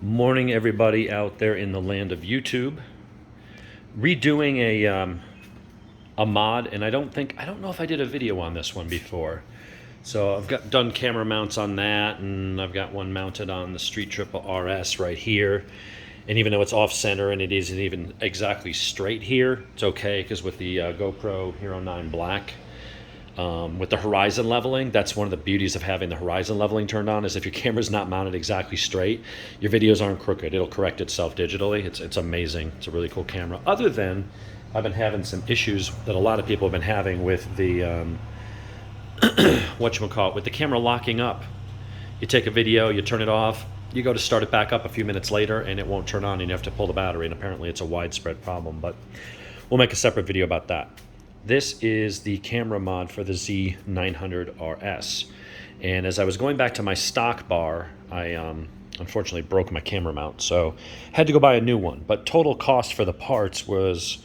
Morning, everybody out there in the land of YouTube. Redoing a mod, and I don't know if I did a video on this one before. So I've done camera mounts on that, and I've got one mounted on the Street Triple RS right here. And even though it's off center and it isn't even exactly straight here, it's okay because with the GoPro Hero 9 Black, with the horizon leveling, that's one of the beauties of having the horizon leveling turned on, is if your camera's not mounted exactly straight, your videos aren't crooked. It'll correct itself digitally. It's amazing. It's a really cool camera. Other than I've been having some issues that a lot of people have been having with the whatchamacallit, with the camera locking up. You take a video, you turn it off, you go to start it back up a few minutes later and it won't turn on and you have to pull the battery, and apparently it's a widespread problem, but we'll make a separate video about that. This is the camera mod for the Z900RS. And as I was going back to my stock bar, I unfortunately broke my camera mount, so had to go buy a new one. But total cost for the parts was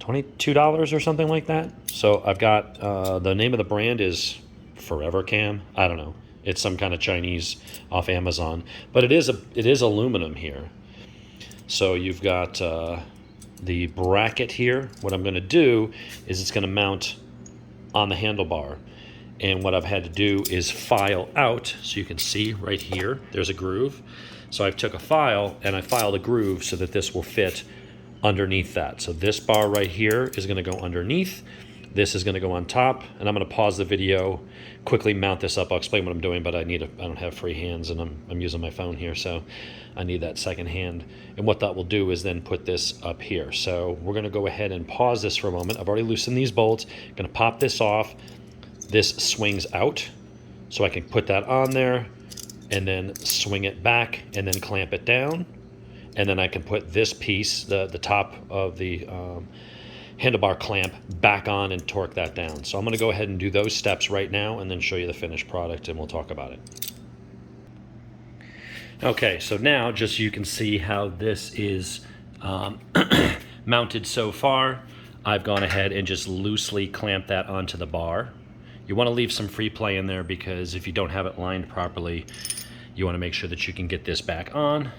$22 or something like that. So I've got, the name of the brand is Forever Cam. I don't know. It's some kind of Chinese off Amazon. But it is aluminum here. So you've got the bracket here. What I'm going to do is it's going to mount on the handlebar, and what I've had to do is file out, so you can see right here there's a groove. So I took a file and I filed a groove so that this will fit underneath that. So this bar right here is going to go underneath, this is going to go on top, and I'm going to pause the video, quickly mount this up. I'll explain what I'm doing, but I don't have free hands, and I'm using my phone here, so I need that second hand. And what that will do is then put this up here. So we're going to go ahead and pause this for a moment. I've already loosened these bolts. Going to pop this off. This swings out, so I can put that on there and then swing it back and then clamp it down. And then I can put this piece, the top of the handlebar clamp, back on and torque that down. So I'm going to go ahead and do those steps right now and then show you the finished product, and we'll talk about it. Okay, so now just so you can see how this is mounted so far, I've gone ahead and just loosely clamped that onto the bar. You want to leave some free play in there because if you don't have it lined properly, you want to make sure that you can get this back on,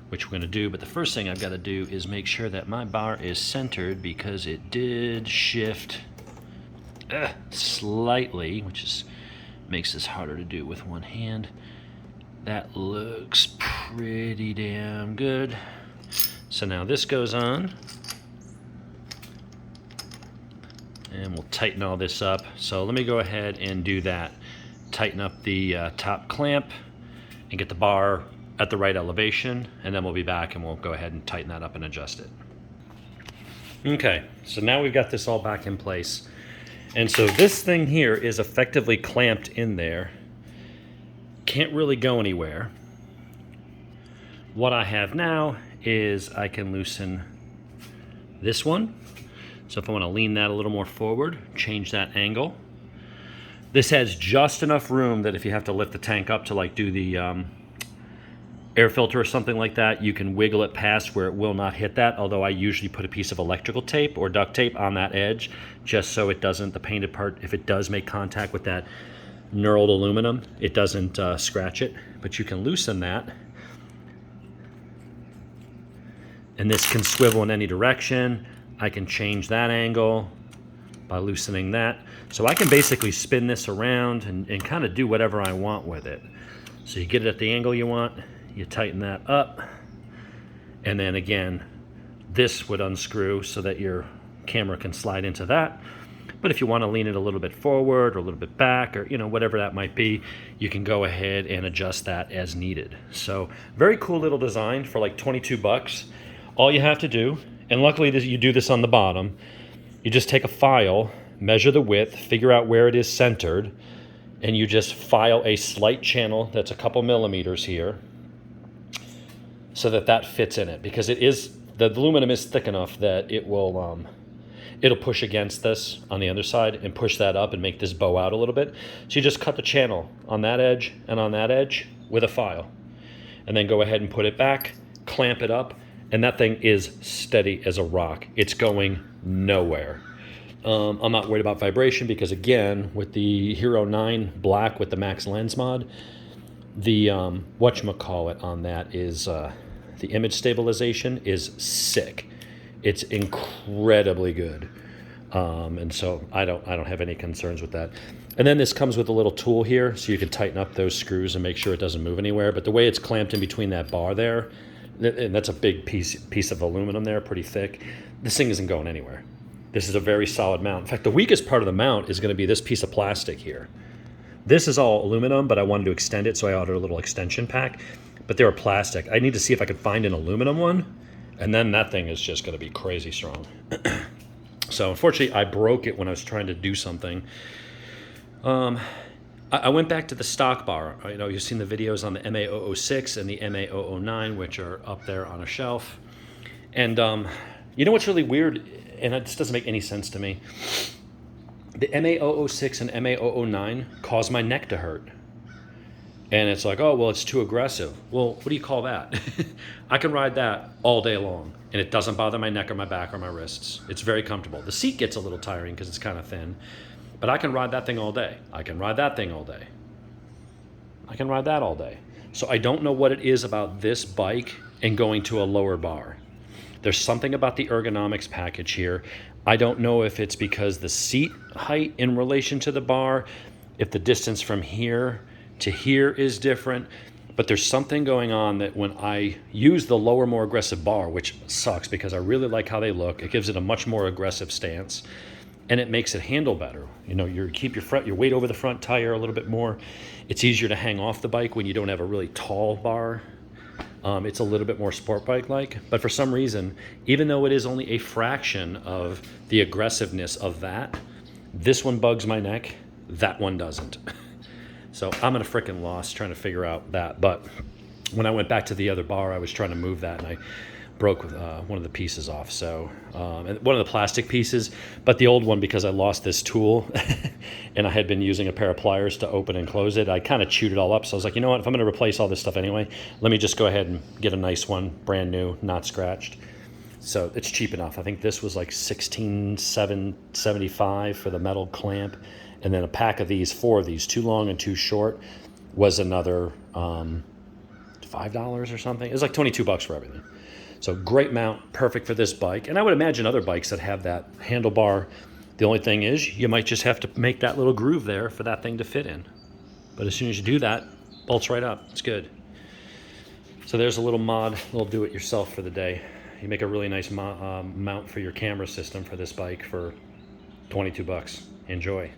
which we're going to do. But the first thing I've got to do is make sure that my bar is centered, because it did shift slightly, which makes this harder to do with one hand. That looks pretty damn good. So now this goes on, and we'll tighten all this up. So let me go ahead and do that. Tighten up the top clamp and get the bar at the right elevation, and then we'll be back and we'll go ahead and tighten that up and adjust it. Okay, so now we've got this all back in place. And so this thing here is effectively clamped in there. Can't really go anywhere. What I have now is I can loosen this one. So if I want to lean that a little more forward, change that angle. This has just enough room that if you have to lift the tank up to like do the air filter or something like that, you can wiggle it past where it will not hit that, although I usually put a piece of electrical tape or duct tape on that edge just so it doesn't, the painted part, if it does make contact with that knurled aluminum, it doesn't scratch it. But you can loosen that, and this can swivel in any direction. I can change that angle by loosening that. So I can basically spin this around and kind of do whatever I want with it. So you get it at the angle you want, you tighten that up, and then again, this would unscrew so that your camera can slide into that. But if you want to lean it a little bit forward or a little bit back, or whatever that might be, you can go ahead and adjust that as needed. So very cool little design for like 22 bucks. All you have to do, and luckily you do this on the bottom, you just take a file, measure the width, figure out where it is centered, and you just file a slight channel that's a couple millimeters here so that fits in it, because the aluminum is thick enough that it will it'll push against this on the other side and push that up and make this bow out a little bit. So you just cut the channel on that edge and on that edge with a file, and then go ahead and put it back, clamp it up, and that thing is steady as a rock. It's going nowhere. I'm not worried about vibration because, again, with the Hero 9 Black with the Max Lens mod, The whatchamacallit on that is the image stabilization is sick. It's incredibly good. And so I don't have any concerns with that. And then this comes with a little tool here, so you can tighten up those screws and make sure it doesn't move anywhere. But the way it's clamped in between that bar there, and that's a big piece of aluminum there, pretty thick, this thing isn't going anywhere. This is a very solid mount. In fact, the weakest part of the mount is going to be this piece of plastic here. This is all aluminum, but I wanted to extend it, so I ordered a little extension pack. But they were plastic. I need to see if I could find an aluminum one, and then that thing is just going to be crazy strong. So unfortunately, I broke it when I was trying to do something. I went back to the stock bar. You know, you've seen the videos on the MA006 and the MA009, which are up there on a shelf. And you know what's really weird, and this doesn't make any sense to me? The MA006 and MA009 cause my neck to hurt. And it's like, oh, well, it's too aggressive. Well, what do you call that? I can ride that all day long, and it doesn't bother my neck or my back or my wrists. It's very comfortable. The seat gets a little tiring because it's kind of thin, but I can ride that thing all day. I can ride that thing all day. I can ride that all day. So I don't know what it is about this bike and going to a lower bar. There's something about the ergonomics package here. I don't know if it's because the seat height in relation to the bar, if the distance from here to here is different, but there's something going on that when I use the lower, more aggressive bar, which sucks because I really like how they look, it gives it a much more aggressive stance, and it makes it handle better. You know, you keep your weight over the front tire a little bit more. It's easier to hang off the bike when you don't have a really tall bar. It's a little bit more sport bike-like, but for some reason, even though it is only a fraction of the aggressiveness of that, this one bugs my neck, that one doesn't. So I'm at a freaking loss trying to figure out that. But when I went back to the other bar, I was trying to move that, and I broke one of the pieces off. So and one of the plastic pieces, but the old one, because I lost this tool and I had been using a pair of pliers to open and close it, I kind of chewed it all up. So I was like, you know what, if I'm going to replace all this stuff anyway, let me just go ahead and get a nice one, brand new, not scratched. So it's cheap enough. I think this was like $16,775 for the metal clamp. And then a pack of these, 4 of these, 2 long and 2 short, was another $5 or something. It was like $22 for everything. So great mount, perfect for this bike. And I would imagine other bikes that have that handlebar, the only thing is you might just have to make that little groove there for that thing to fit in. But as soon as you do that, bolts right up. It's good. So there's a little mod, a little do-it-yourself for the day. You make a really nice mount for your camera system for this bike for $22. Enjoy.